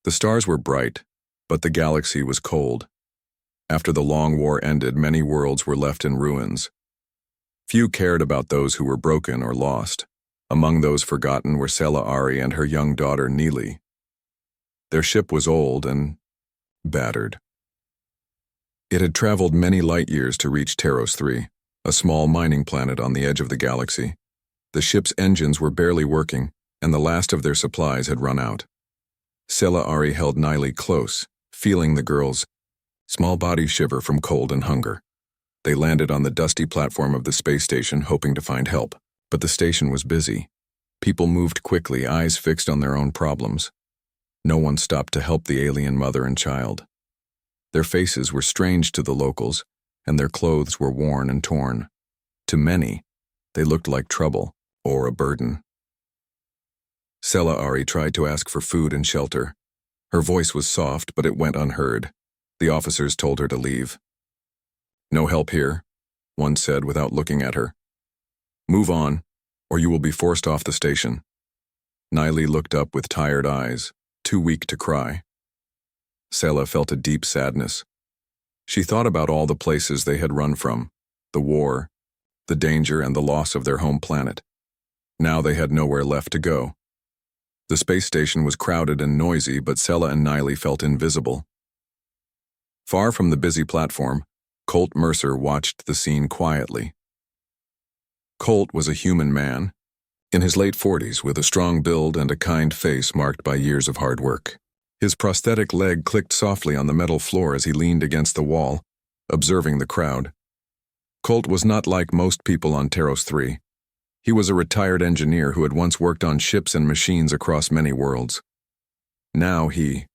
The stars were bright, but the galaxy was cold. After the long war ended, many worlds were left in ruins. Few cared about those who were broken or lost. Among those forgotten were Sela and her young daughter Neely. Their ship was old and battered. It had traveled many light years to reach Taros 3, a small mining planet on the edge of the galaxy. The ship's engines were barely working, and the last of their supplies had run out. Sela held Neely close, feeling the girl's small body shiver from cold and hunger. They landed on the dusty platform of the space station, hoping to find help. But the station was busy. People moved quickly, eyes fixed on their own problems. No one stopped to help the alien mother and child. Their faces were strange to the locals, and their clothes were worn and torn. To many, they looked like trouble or a burden. Sela tried to ask for food and shelter. Her voice was soft, but it went unheard. The officers told her to leave. "No help here," one said without looking at her. "Move on, or you will be forced off the station." Neely looked up with tired eyes, too weak to cry. Sela felt a deep sadness. She thought about all the places they had run from, the war, the danger, and the loss of their home planet. Now they had nowhere left to go. The space station was crowded and noisy, but Sela and Neely felt invisible. Far from the busy platform, Colt Mercer watched the scene quietly. Colt was a human man, in his late 40s, with a strong build and a kind face marked by years of hard work. His prosthetic leg clicked softly on the metal floor as he leaned against the wall, observing the crowd. Colt was not like most people on Taros 3. He was a retired engineer who had once worked on ships and machines across many worlds. Now he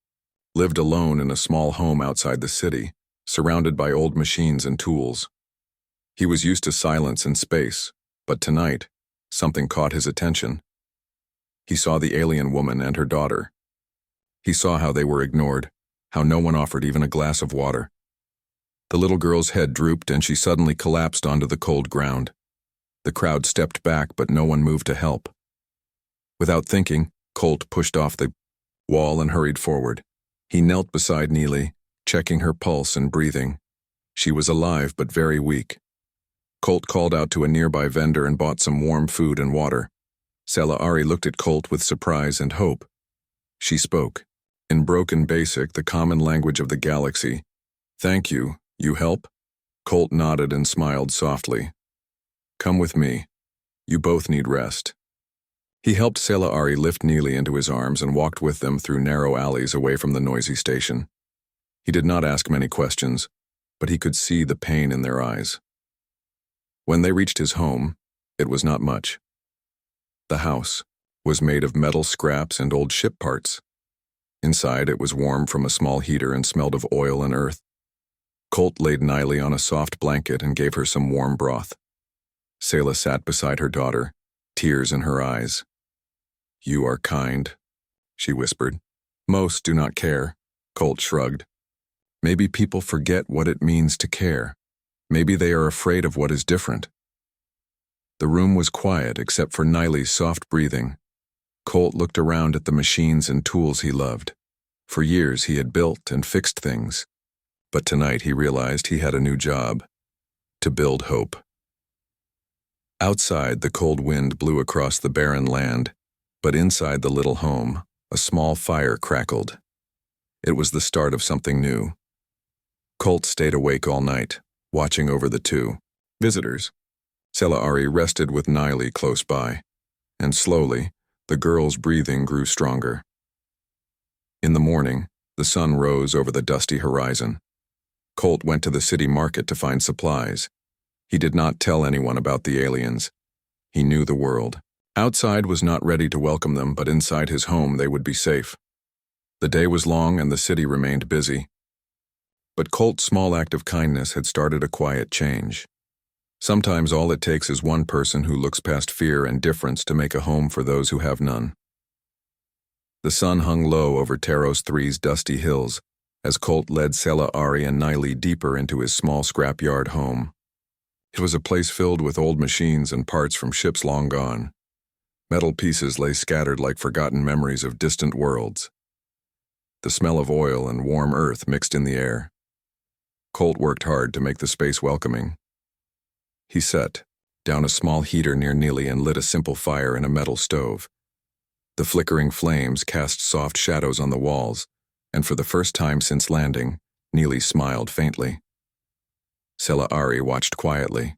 lived alone in a small home outside the city, surrounded by old machines and tools. He was used to silence and space, but tonight, something caught his attention. He saw the alien woman and her daughter. He saw how they were ignored, how no one offered even a glass of water. The little girl's head drooped and she suddenly collapsed onto the cold ground. The crowd stepped back, but no one moved to help. Without thinking, Colt pushed off the wall and hurried forward. He knelt beside Neely, checking her pulse and breathing. She was alive but very weak. Colt called out to a nearby vendor and bought some warm food and water. Sela looked at Colt with surprise and hope. She spoke, in broken basic, the common language of the galaxy. "Thank you. You help?" Colt nodded and smiled softly. "Come with me. You both need rest." He helped Sela lift Neely into his arms and walked with them through narrow alleys away from the noisy station. He did not ask many questions, but he could see the pain in their eyes. When they reached his home, it was not much. The house was made of metal scraps and old ship parts. Inside, it was warm from a small heater and smelled of oil and earth. Colt laid Neely on a soft blanket and gave her some warm broth. Sela sat beside her daughter, tears in her eyes. "You are kind," she whispered. "Most do not care," Colt shrugged. "Maybe people forget what it means to care. Maybe they are afraid of what is different." The room was quiet except for Neely's soft breathing. Colt looked around at the machines and tools he loved. For years he had built and fixed things. But tonight he realized he had a new job: to build hope. Outside, the cold wind blew across the barren land, but inside the little home, a small fire crackled. It was the start of something new. Colt stayed awake all night, watching over the two visitors. Sela rested with Neely close by, and slowly, the girl's breathing grew stronger. In the morning, the sun rose over the dusty horizon. Colt went to the city market to find supplies. He did not tell anyone about the aliens. He knew the world. Outside was not ready to welcome them, but inside his home they would be safe. The day was long and the city remained busy. But Colt's small act of kindness had started a quiet change. Sometimes all it takes is one person who looks past fear and difference to make a home for those who have none. The sun hung low over Taros 3's dusty hills as Colt led Sela and Neely deeper into his small scrapyard home. It was a place filled with old machines and parts from ships long gone. Metal pieces lay scattered like forgotten memories of distant worlds. The smell of oil and warm earth mixed in the air. Colt worked hard to make the space welcoming. He set down a small heater near Neely and lit a simple fire in a metal stove. The flickering flames cast soft shadows on the walls, and for the first time since landing, Neely smiled faintly. Sela-Ari watched quietly.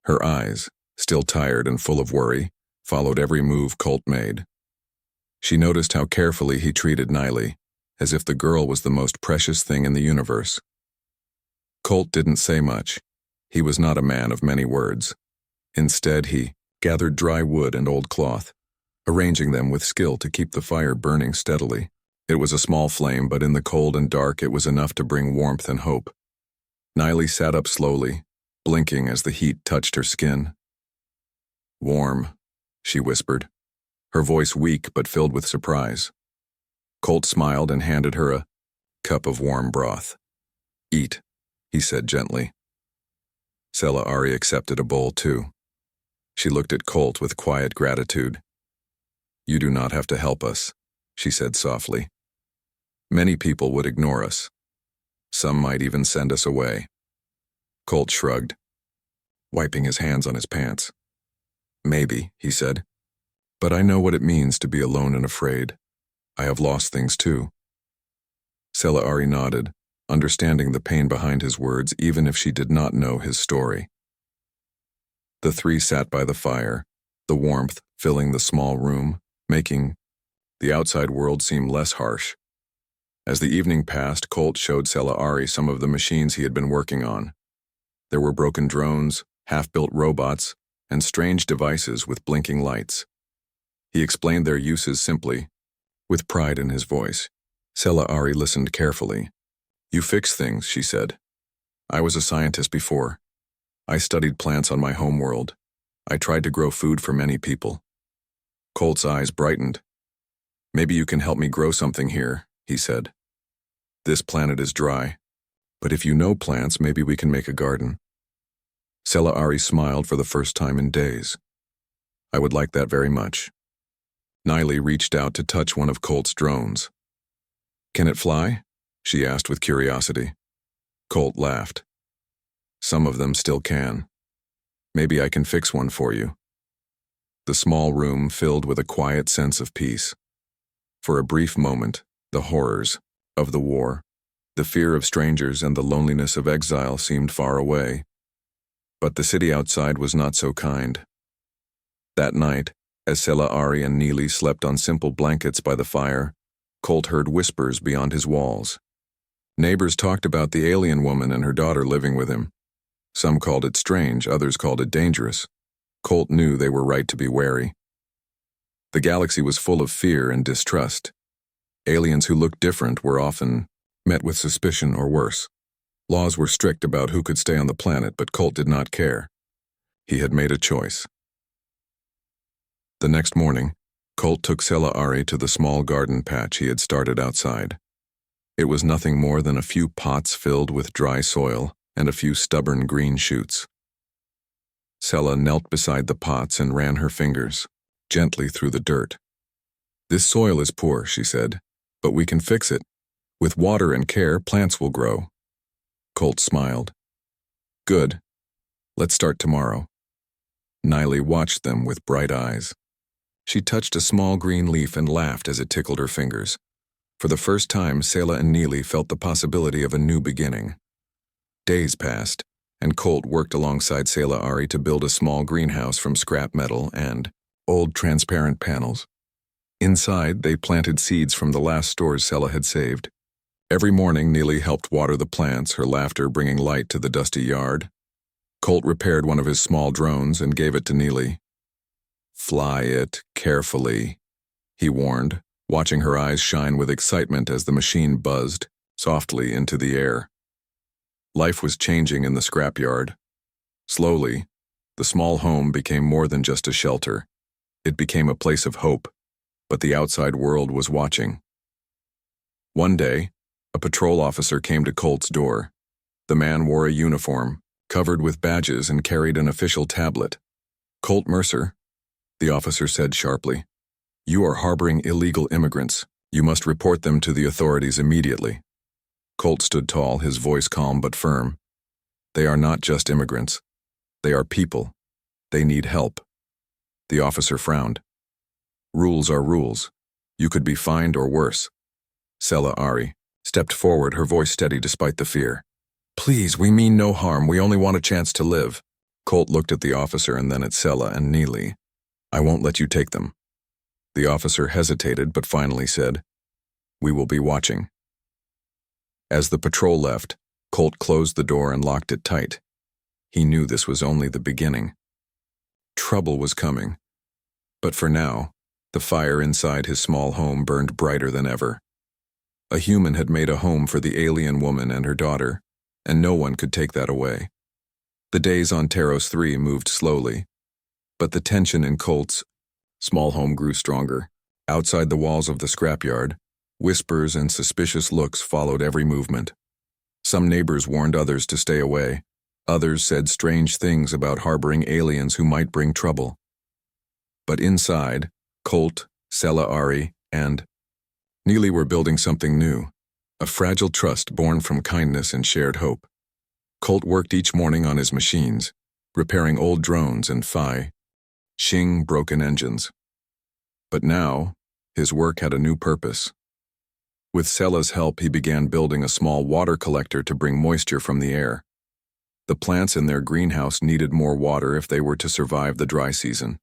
Her eyes, still tired and full of worry, followed every move Colt made. She noticed how carefully he treated Neely, as if the girl was the most precious thing in the universe. Colt didn't say much. He was not a man of many words. Instead, he gathered dry wood and old cloth, arranging them with skill to keep the fire burning steadily. It was a small flame, but in the cold and dark it was enough to bring warmth and hope. Neely sat up slowly, blinking as the heat touched her skin. "Warm," she whispered, her voice weak but filled with surprise. Colt smiled and handed her a cup of warm broth. "Eat," he said gently. Sela-Ari accepted a bowl too. She looked at Colt with quiet gratitude. "You do not have to help us," she said softly. "Many people would ignore us. Some might even send us away." Colt shrugged, wiping his hands on his pants. "Maybe," he said, "but I know what it means to be alone and afraid. I have lost things too." Sela-Ari nodded, understanding the pain behind his words even if she did not know his story. The three sat by the fire, the warmth filling the small room, making the outside world seem less harsh. As the evening passed, Colt showed Sela-Ari some of the machines he had been working on. There were broken drones, half-built robots, and strange devices with blinking lights. He explained their uses simply, with pride in his voice. Sela-Ari listened carefully. "You fix things," she said. "I was a scientist before. I studied plants on my home world. I tried to grow food for many people." Colt's eyes brightened. "Maybe you can help me grow something here," he said. "This planet is dry, but if you know plants, maybe we can make a garden." Sela-Ari smiled for the first time in days. "I would like that very much." Neely reached out to touch one of Colt's drones. "Can it fly?" she asked with curiosity. Colt laughed. "Some of them still can. Maybe I can fix one for you." The small room filled with a quiet sense of peace. For a brief moment, the horrors of the war, the fear of strangers and the loneliness of exile seemed far away. But the city outside was not so kind. That night, as Sela-Ari and Neely slept on simple blankets by the fire, Colt heard whispers beyond his walls. Neighbors talked about the alien woman and her daughter living with him. Some called it strange, others called it dangerous. Colt knew they were right to be wary. The galaxy was full of fear and distrust. Aliens who looked different were often met with suspicion or worse. Laws were strict about who could stay on the planet, but Colt did not care. He had made a choice. The next morning, Colt took Sela-Ari to the small garden patch he had started outside. It was nothing more than a few pots filled with dry soil and a few stubborn green shoots. Sela knelt beside the pots and ran her fingers gently through the dirt. "This soil is poor," she said, "but we can fix it. With water and care, plants will grow." Colt smiled. "Good. Let's start tomorrow." Neely watched them with bright eyes. She touched a small green leaf and laughed as it tickled her fingers. For the first time, Sela and Neely felt the possibility of a new beginning. Days passed, and Colt worked alongside Sela-Ari to build a small greenhouse from scrap metal and old transparent panels. Inside, they planted seeds from the last stores Sela had saved. Every morning, Neely helped water the plants, her laughter bringing light to the dusty yard. Colt repaired one of his small drones and gave it to Neely. "Fly it carefully," he warned, watching her eyes shine with excitement as the machine buzzed softly into the air. Life was changing in the scrapyard. Slowly, the small home became more than just a shelter. It became a place of hope, but the outside world was watching. One day, a patrol officer came to Colt's door. The man wore a uniform, covered with badges, and carried an official tablet. "Colt Mercer," the officer said sharply, "you are harboring illegal immigrants. You must report them to the authorities immediately. Colt stood tall, his voice calm but firm. They are not just immigrants. They are people. They need help. The officer frowned. Rules are rules. You could be fined or worse. Sela Ari stepped forward, her voice steady despite the fear. Please, we mean no harm. We only want a chance to live. Colt looked at the officer and then at Sela and Neely. I won't let you take them. The officer hesitated but finally said, We will be watching. As the patrol left, Colt closed the door and locked it tight. He knew this was only the beginning. Trouble was coming. But for now, the fire inside his small home burned brighter than ever. A human had made a home for the alien woman and her daughter, and no one could take that away. The days on Taros 3 moved slowly, but the tension in Colt's small home grew stronger. Outside the walls of the scrapyard, whispers and suspicious looks followed every movement. Some neighbors warned others to stay away. Others said strange things about harboring aliens who might bring trouble. But inside, Colt, Sela Ari, and Neely were building something new, a fragile trust born from kindness and shared hope. Colt worked each morning on his machines, repairing old drones and Xing broken engines. But now, his work had a new purpose. With Sela's help, he began building a small water collector to bring moisture from the air. The plants in their greenhouse needed more water if they were to survive the dry season.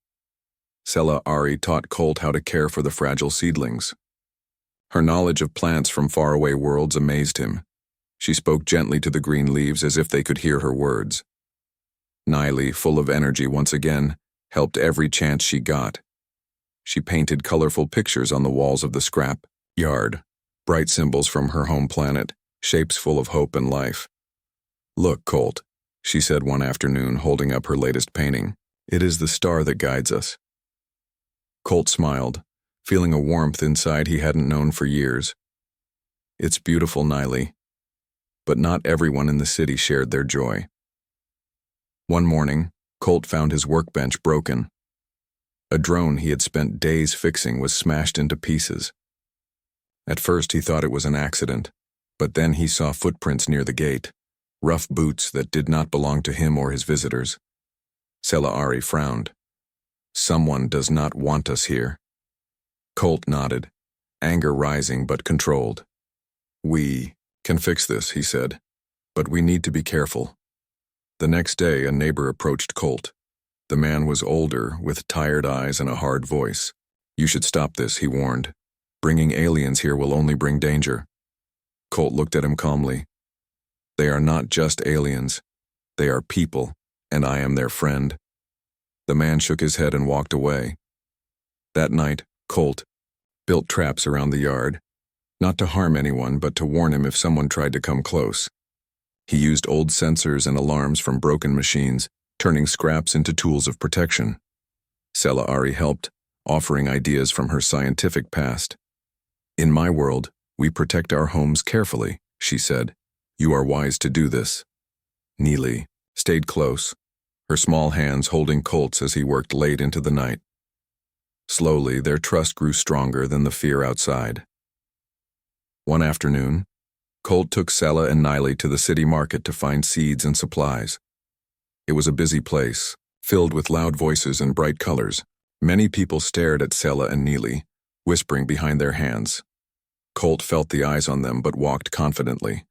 Sela Ari taught Colt how to care for the fragile seedlings. Her knowledge of plants from faraway worlds amazed him. She spoke gently to the green leaves as if they could hear her words. Neely, full of energy once again, helped every chance she got. She painted colorful pictures on the walls of the scrap yard, bright symbols from her home planet, shapes full of hope and life. Look, Colt, she said one afternoon, holding up her latest painting. It is the star that guides us. Colt smiled, feeling a warmth inside he hadn't known for years. It's beautiful, Neely. But not everyone in the city shared their joy. One morning, Colt found his workbench broken. A drone he had spent days fixing was smashed into pieces. At first he thought it was an accident, but then he saw footprints near the gate, rough boots that did not belong to him or his visitors. Sela Ari frowned. Someone does not want us here. Colt nodded, anger rising but controlled. We can fix this, he said, but we need to be careful. The next day, a neighbor approached Colt. The man was older, with tired eyes and a hard voice. You should stop this, he warned. Bringing aliens here will only bring danger. Colt looked at him calmly. They are not just aliens. They are people, and I am their friend. The man shook his head and walked away. That night, Colt built traps around the yard, not to harm anyone, but to warn him if someone tried to come close. He used old sensors and alarms from broken machines, turning scraps into tools of protection. Sela Ari helped, offering ideas from her scientific past. In my world, we protect our homes carefully, she said. You are wise to do this. Neely stayed close, her small hands holding Colt's as he worked late into the night. Slowly, their trust grew stronger than the fear outside. One afternoon, Colt took Sela and Neely to the city market to find seeds and supplies. It was a busy place, filled with loud voices and bright colors. Many people stared at Sela and Neely, whispering behind their hands. Colt felt the eyes on them but walked confidently.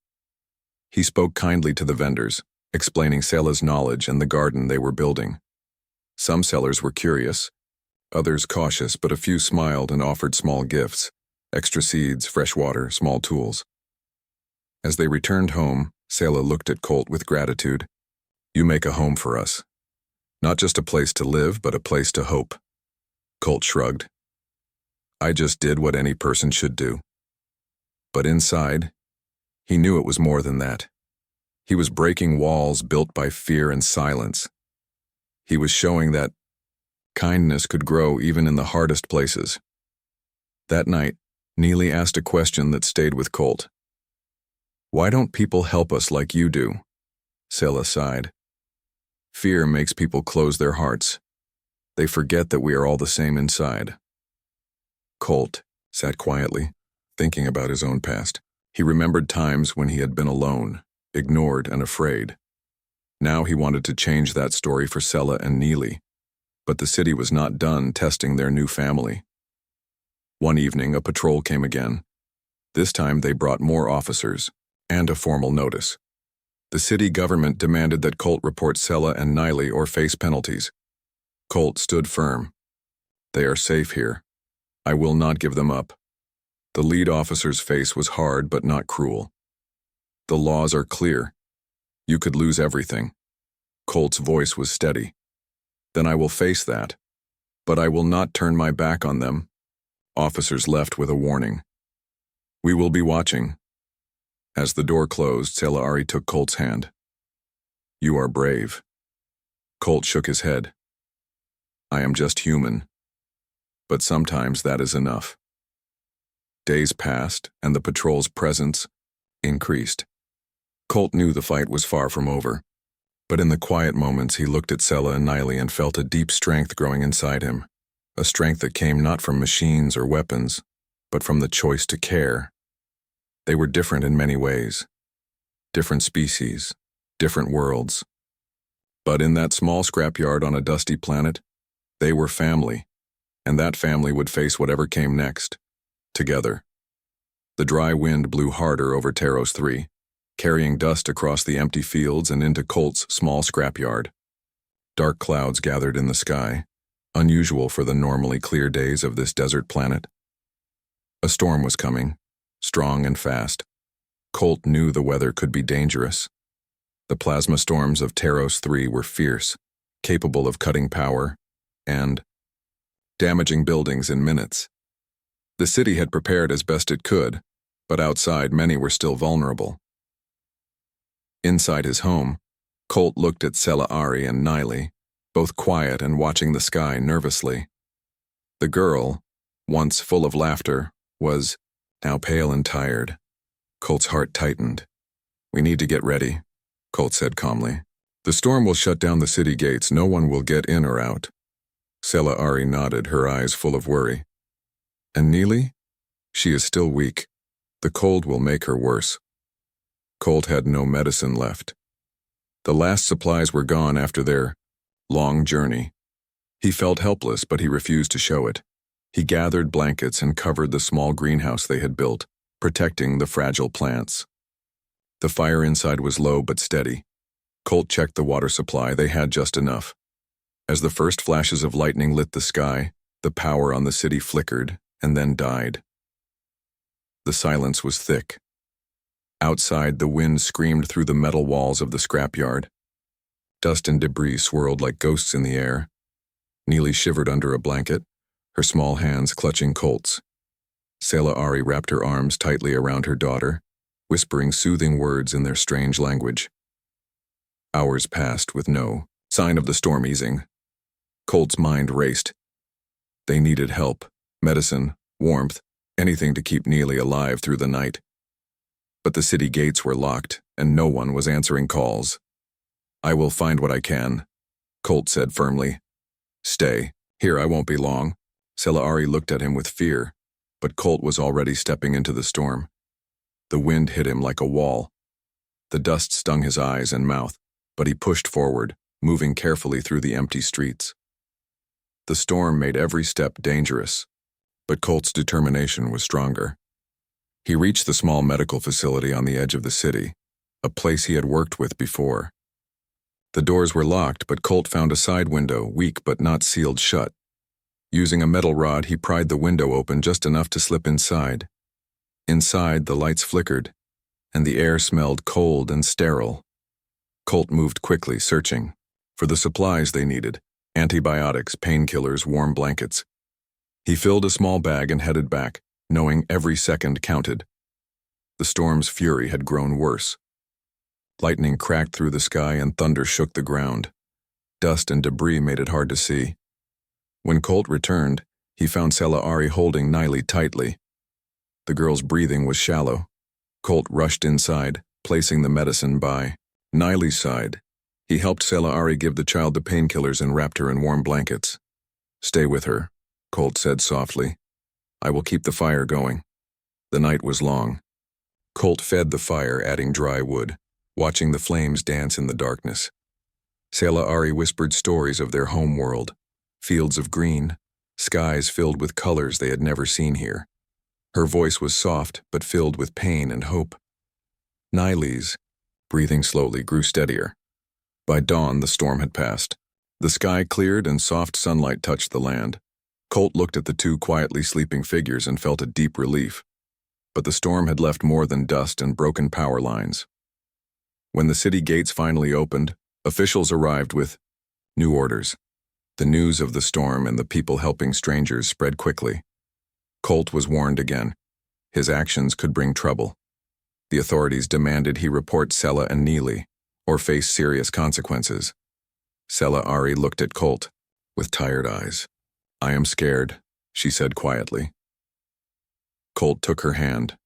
He spoke kindly to the vendors, explaining Sela's knowledge and the garden they were building. Some sellers were curious, others cautious, but a few smiled and offered small gifts, extra seeds, fresh water, small tools. As they returned home, Sela looked at Colt with gratitude. You make a home for us. Not just a place to live, but a place to hope. Colt shrugged. I just did what any person should do. But inside, he knew it was more than that. He was breaking walls built by fear and silence. He was showing that kindness could grow even in the hardest places. That night, Neely asked a question that stayed with Colt. Why don't people help us like you do? Sela sighed. Fear makes people close their hearts. They forget that we are all the same inside. Colt sat quietly, thinking about his own past. He remembered times when he had been alone, ignored, and afraid. Now he wanted to change that story for Sela and Neely, but the city was not done testing their new family. One evening, a patrol came again. This time they brought more officers and a formal notice. The city government demanded that Colt report Sela and Neely or face penalties. Colt stood firm. They are safe here. I will not give them up. The lead officer's face was hard but not cruel. The laws are clear. You could lose everything. Colt's voice was steady. Then I will face that. But I will not turn my back on them. Officers left with a warning. We will be watching. As the door closed, Sela took Colt's hand. You are brave. Colt shook his head. I am just human. But sometimes that is enough. Days passed, and the patrol's presence increased. Colt knew the fight was far from over, but in the quiet moments he looked at Sela and Neely and felt a deep strength growing inside him, a strength that came not from machines or weapons, but from the choice to care. They were different in many ways. Different species, different worlds. But in that small scrapyard on a dusty planet, they were family, and that family would face whatever came next, together. The dry wind blew harder over Taros 3, carrying dust across the empty fields and into Colt's small scrapyard. Dark clouds gathered in the sky, unusual for the normally clear days of this desert planet. A storm was coming, strong and fast. Colt knew the weather could be dangerous. The plasma storms of Taros 3 were fierce, capable of cutting power, and damaging buildings in minutes. The city had prepared as best it could, but outside many were still vulnerable. Inside his home, Colt looked at Sela and Neely, both quiet and watching the sky nervously. The girl, once full of laughter, was now pale and tired. Colt's heart tightened. We need to get ready, Colt said calmly. The storm will shut down the city gates. No one will get in or out. Sela nodded, her eyes full of worry. And Neely? She is still weak. The cold will make her worse. Colt had no medicine left. The last supplies were gone after their long journey. He felt helpless, but he refused to show it. He gathered blankets and covered the small greenhouse they had built, protecting the fragile plants. The fire inside was low but steady. Colt checked the water supply. They had just enough. As the first flashes of lightning lit the sky, the power on the city flickered and then died. The silence was thick. Outside, the wind screamed through the metal walls of the scrapyard. Dust and debris swirled like ghosts in the air. Neely shivered under a blanket, her small hands clutching Colt's. Sela wrapped her arms tightly around her daughter, whispering soothing words in their strange language. Hours passed with no sign of the storm easing. Colt's mind raced. They needed help, medicine, warmth, anything to keep Neely alive through the night. But the city gates were locked, and no one was answering calls. I will find what I can, Colt said firmly. Stay. Here, I won't be long. Sela looked at him with fear, but Colt was already stepping into the storm. The wind hit him like a wall. The dust stung his eyes and mouth, but he pushed forward, moving carefully through the empty streets. The storm made every step dangerous, but Colt's determination was stronger. He reached the small medical facility on the edge of the city, a place he had worked with before. The doors were locked, but Colt found a side window, weak but not sealed shut. Using a metal rod, he pried the window open just enough to slip inside. Inside, the lights flickered, and the air smelled cold and sterile. Colt moved quickly, searching for the supplies they needed: antibiotics, painkillers, warm blankets. He filled a small bag and headed back, knowing every second counted. The storm's fury had grown worse. Lightning cracked through the sky and thunder shook the ground. Dust and debris made it hard to see. When Colt returned, he found Sela holding Neely tightly. The girl's breathing was shallow. Colt rushed inside, placing the medicine by Neely's side. He helped Sela give the child the painkillers and wrapped her in warm blankets. Stay with her, Colt said softly. I will keep the fire going. The night was long. Colt fed the fire, adding dry wood, watching the flames dance in the darkness. Scifi whispered stories of their home world, fields of green, skies filled with colors they had never seen here. Her voice was soft but filled with pain and hope. Niley's, breathing slowly, grew steadier. By dawn, the storm had passed. The sky cleared and soft sunlight touched the land. Colt looked at the two quietly sleeping figures and felt a deep relief. But the storm had left more than dust and broken power lines. When the city gates finally opened, officials arrived with new orders. The news of the storm and the people helping strangers spread quickly. Colt was warned again. His actions could bring trouble. The authorities demanded he report Sela and Neely, or face serious consequences. Scifi looked at Colt with tired eyes. "I am scared," she said quietly. Colt took her hand.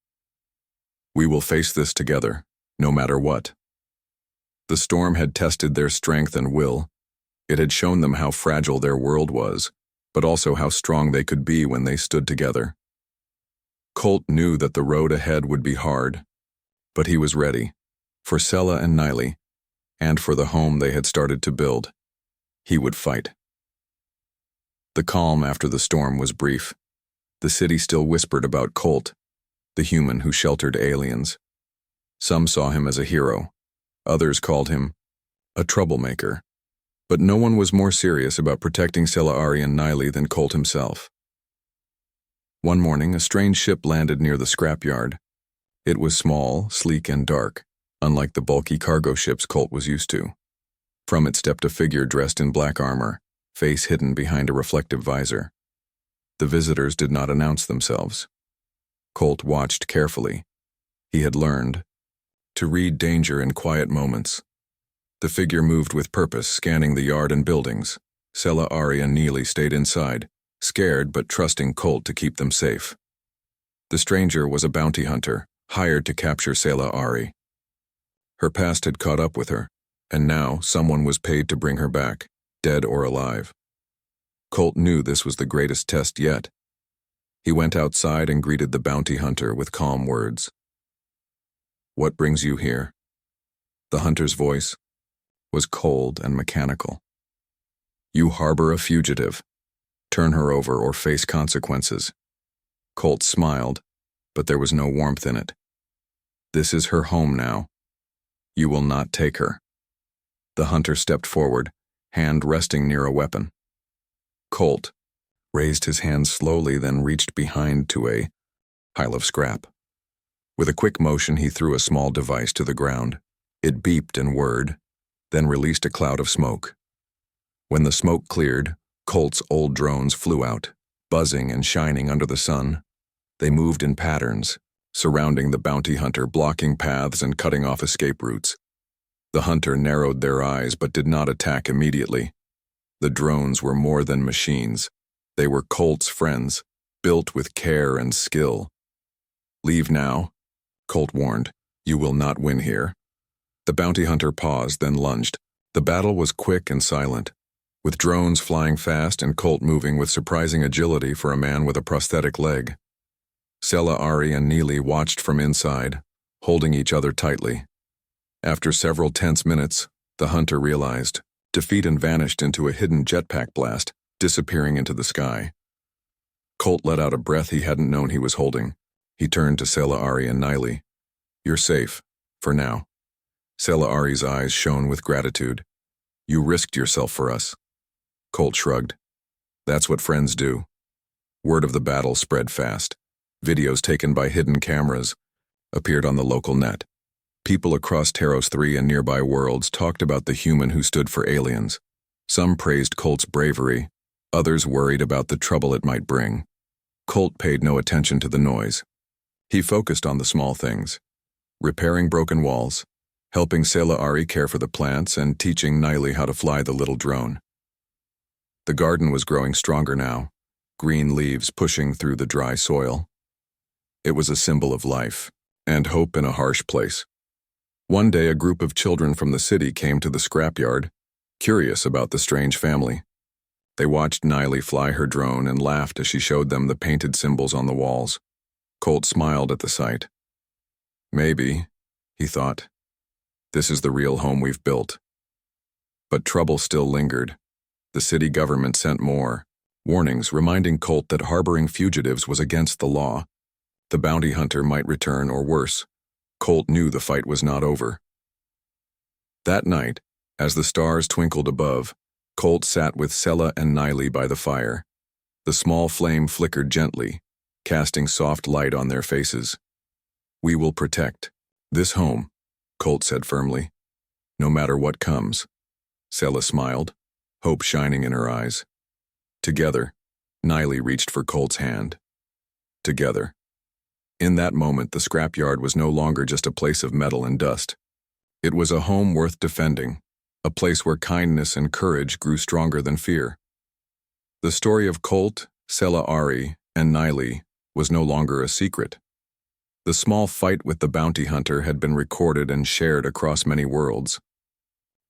"We will face this together, no matter what." The storm had tested their strength and will. It had shown them how fragile their world was, but also how strong they could be when they stood together. Colt knew that the road ahead would be hard, but he was ready, for Sela and Niley, and for the home they had started to build. He would fight. The calm after the storm was brief. The city still whispered about Colt, the human who sheltered aliens. Some saw him as a hero. Others called him a troublemaker. But no one was more serious about protecting Scifi and Niley than Colt himself. One morning, a strange ship landed near the scrapyard. It was small, sleek, and dark, unlike the bulky cargo ships Colt was used to. From it stepped a figure dressed in black armor, face hidden behind a reflective visor. The visitors did not announce themselves. Colt watched carefully. He had learned to read danger in quiet moments. The figure moved with purpose, scanning the yard and buildings. Scifi and Neely stayed inside, scared but trusting Colt to keep them safe. The stranger was a bounty hunter, hired to capture Scifi. Her past had caught up with her, and now someone was paid to bring her back, dead or alive. Colt knew this was the greatest test yet. He went outside and greeted the bounty hunter with calm words. "What brings you here?" The hunter's voice was cold and mechanical. "You harbor a fugitive. Turn her over or face consequences." Colt smiled, but there was no warmth in it. "This is her home now. You will not take her." The hunter stepped forward, hand resting near a weapon. Colt raised his hand slowly, then reached behind to a pile of scrap. With a quick motion, he threw a small device to the ground. It beeped and whirred, then released a cloud of smoke. When the smoke cleared, Colt's old drones flew out, buzzing and shining under the sun. They moved in patterns, surrounding the bounty hunter, blocking paths and cutting off escape routes. The hunter narrowed their eyes but did not attack immediately. The drones were more than machines. They were Colt's friends, built with care and skill. "Leave now," Colt warned. "You will not win here." The bounty hunter paused, then lunged. The battle was quick and silent, with drones flying fast and Colt moving with surprising agility for a man with a prosthetic leg. Scifi and Neely watched from inside, holding each other tightly. After several tense minutes, the hunter realized defeat and vanished into a hidden jetpack blast, disappearing into the sky. Colt let out a breath he hadn't known he was holding. He turned to Scifi and Niley. "You're safe, for now." Scifi's eyes shone with gratitude. "You risked yourself for us." Colt shrugged. "That's what friends do." Word of the battle spread fast. Videos taken by hidden cameras appeared on the local net. People across Taros 3 and nearby worlds talked about the human who stood for aliens. Some praised Colt's bravery, others worried about the trouble it might bring. Colt paid no attention to the noise. He focused on the small things: repairing broken walls, helping Scifi care for the plants, and teaching Niley how to fly the little drone. The garden was growing stronger now, green leaves pushing through the dry soil. It was a symbol of life and hope in a harsh place. One day, a group of children from the city came to the scrapyard, curious about the strange family. They watched Niley fly her drone and laughed as she showed them the painted symbols on the walls. Colt smiled at the sight. Maybe, he thought, this is the real home we've built. But trouble still lingered. The city government sent more warnings reminding Colt that harboring fugitives was against the law. The bounty hunter might return, or worse. Colt knew the fight was not over. That night, as the stars twinkled above, Colt sat with Sela and Niley by the fire. The small flame flickered gently, casting soft light on their faces. "We will protect this home," Colt said firmly. "No matter what comes." Sela smiled, hope shining in her eyes. Together, Niley reached for Colt's hand. Together. In that moment, the scrapyard was no longer just a place of metal and dust. It was a home worth defending, a place where kindness and courage grew stronger than fear. The story of Colt, Sela Ari, and Niley was no longer a secret. The small fight with the bounty hunter had been recorded and shared across many worlds.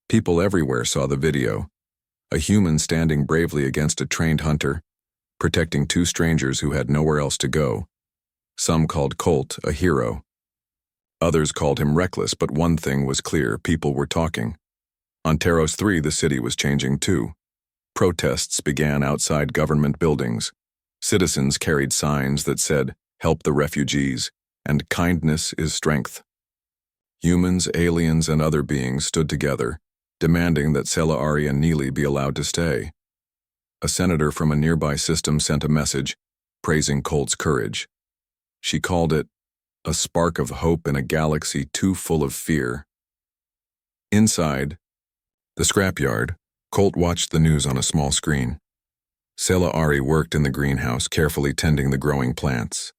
People everywhere saw the video, a human standing bravely against a trained hunter, protecting two strangers who had nowhere else to go. Some called Colt a hero. Others called him reckless, but one thing was clear: people were talking. On Taros 3, the city was changing too. Protests began outside government buildings. Citizens carried signs that said, "Help the refugees," and "Kindness is strength." Humans, aliens, and other beings stood together, demanding that Sela Ari and Niley be allowed to stay. A senator from a nearby system sent a message, praising Colt's courage. She called it a spark of hope in a galaxy too full of fear. Inside the scrapyard, Colt watched the news on a small screen. Sela Ari worked in the greenhouse, carefully tending the growing plants.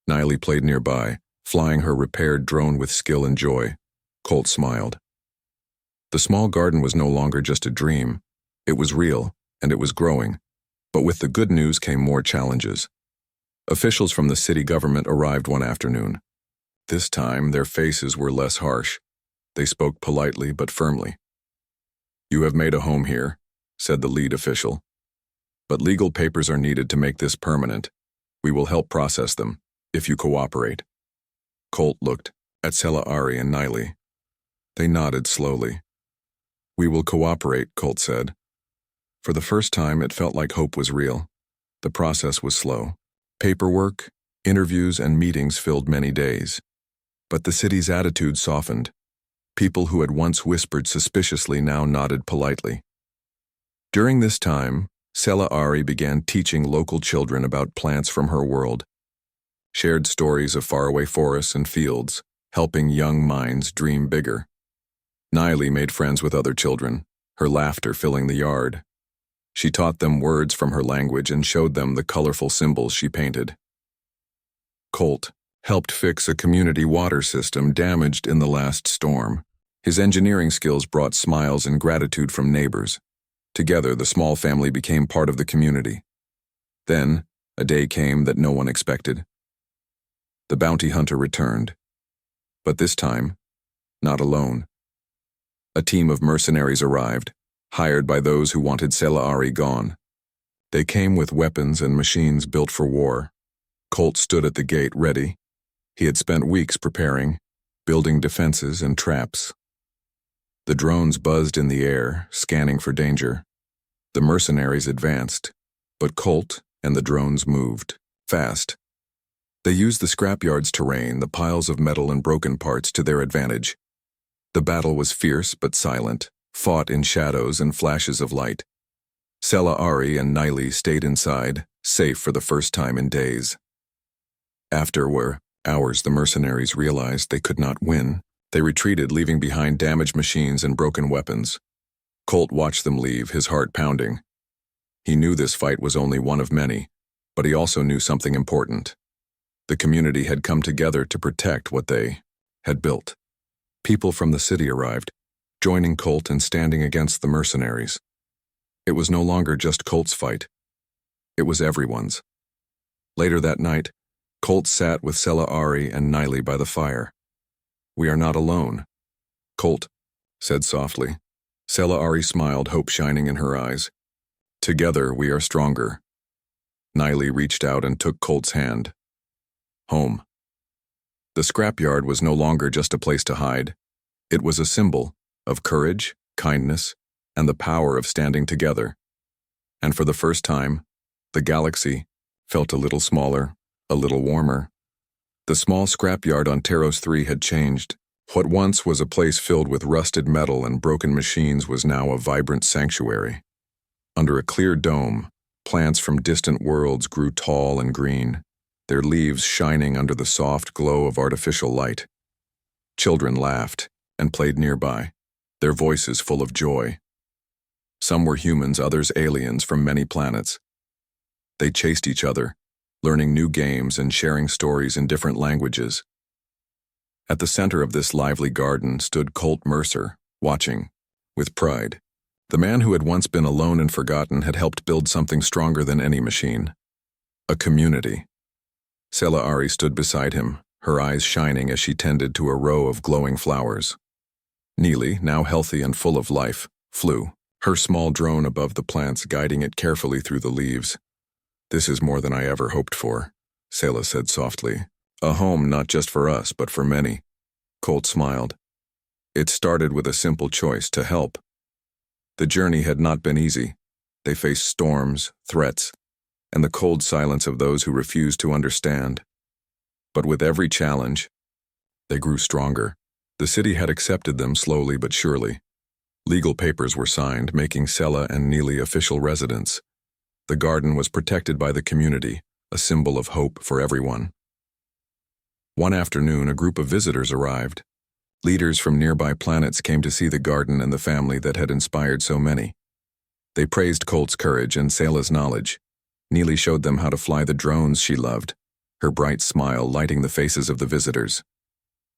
Niley played nearby, flying her repaired drone with skill and joy. Colt smiled. The small garden was no longer just a dream. It was real, and it was growing. But with the good news came more challenges. Officials from the city government arrived one afternoon. This time, their faces were less harsh. They spoke politely but firmly. "You have made a home here," said the lead official. "But legal papers are needed to make this permanent. We will help process them, if you cooperate." Colt looked at Sela Ari and Niley. They nodded slowly. "We will cooperate," Colt said. For the first time, it felt like hope was real. The process was slow. Paperwork, interviews, and meetings filled many days. But the city's attitude softened. People who had once whispered suspiciously now nodded politely. During this time, Sela Ari began teaching local children about plants from her world, shared stories of faraway forests and fields, helping young minds dream bigger. Niley made friends with other children, her laughter filling the yard. She taught them words from her language and showed them the colorful symbols she painted. Colt helped fix a community water system damaged in the last storm. His engineering skills brought smiles and gratitude from neighbors. Together, the small family became part of the community. Then, a day came that no one expected. The bounty hunter returned. But this time, not alone. A team of mercenaries arrived, hired by those who wanted Sela Ari gone. They came with weapons and machines built for war. Colt stood at the gate, ready. He had spent weeks preparing, building defenses and traps. The drones buzzed in the air, scanning for danger. The mercenaries advanced, but Colt and the drones moved, fast. They used the scrapyard's terrain, the piles of metal and broken parts, to their advantage. The battle was fierce but silent, fought in shadows and flashes of light. Sela Ari and Niley stayed inside, safe for the first time in days. After hours, the mercenaries realized they could not win. They retreated, leaving behind damaged machines and broken weapons. Colt watched them leave, his heart pounding. He knew this fight was only one of many, but he also knew something important. The community had come together to protect what they had built. People from the city arrived, joining Colt and standing against the mercenaries. It was no longer just Colt's fight. It was everyone's. Later that night, Colt sat with Sela Ari and Niley by the fire. "We are not alone," Colt said softly. Sela Ari smiled, hope shining in her eyes. "Together we are stronger." Niley reached out and took Colt's hand. Home. The scrapyard was no longer just a place to hide. It was a symbol of courage, kindness, and the power of standing together. And for the first time, the galaxy felt a little smaller, a little warmer. The small scrapyard on Taros 3 had changed. What once was a place filled with rusted metal and broken machines was now a vibrant sanctuary. Under a clear dome, plants from distant worlds grew tall and green, their leaves shining under the soft glow of artificial light. Children laughed and played nearby, their voices full of joy. Some were humans, others aliens from many planets. They chased each other, learning new games and sharing stories in different languages. At the center of this lively garden stood Colt Mercer, watching, with pride. The man who had once been alone and forgotten had helped build something stronger than any machine. A community. Sela Ari stood beside him, her eyes shining as she tended to a row of glowing flowers. Neely, now healthy and full of life, flew, her small drone above the plants guiding it carefully through the leaves. "This is more than I ever hoped for," Sela said softly. "A home not just for us, but for many." Colt smiled. It started with a simple choice: to help. The journey had not been easy. They faced storms, threats, and the cold silence of those who refused to understand. But with every challenge, they grew stronger. The city had accepted them slowly but surely. Legal papers were signed, making Sela and Neely official residents. The garden was protected by the community, a symbol of hope for everyone. One afternoon, a group of visitors arrived. Leaders from nearby planets came to see the garden and the family that had inspired so many. They praised Colt's courage and Sela's knowledge. Neely showed them how to fly the drones she loved, her bright smile lighting the faces of the visitors.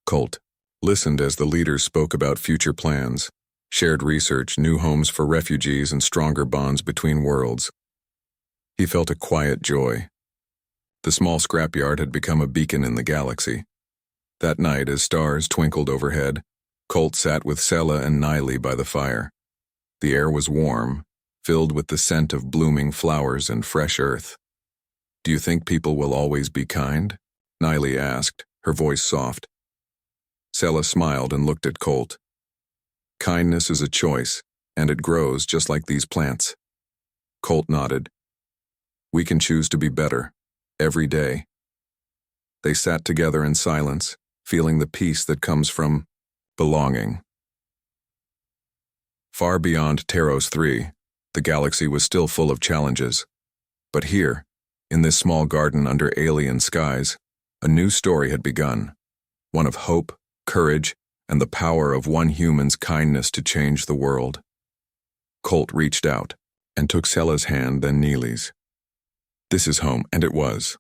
Colt listened as the leaders spoke about future plans, shared research, new homes for refugees, and stronger bonds between worlds. He felt a quiet joy. The small scrapyard had become a beacon in the galaxy. That night, as stars twinkled overhead, Colt sat with Sela and Neely by the fire. The air was warm, filled with the scent of blooming flowers and fresh earth. "Do you think people will always be kind?" Neely asked, her voice soft. Sela smiled and looked at Colt. "Kindness is a choice, and it grows just like these plants." Colt nodded. "We can choose to be better, every day." They sat together in silence, feeling the peace that comes from belonging. Far beyond Taros 3, the galaxy was still full of challenges. But here, in this small garden under alien skies, a new story had begun, one of hope, courage, and the power of one human's kindness to change the world. Colt reached out and took Sela's hand, then Neely's. "This is home," and it was.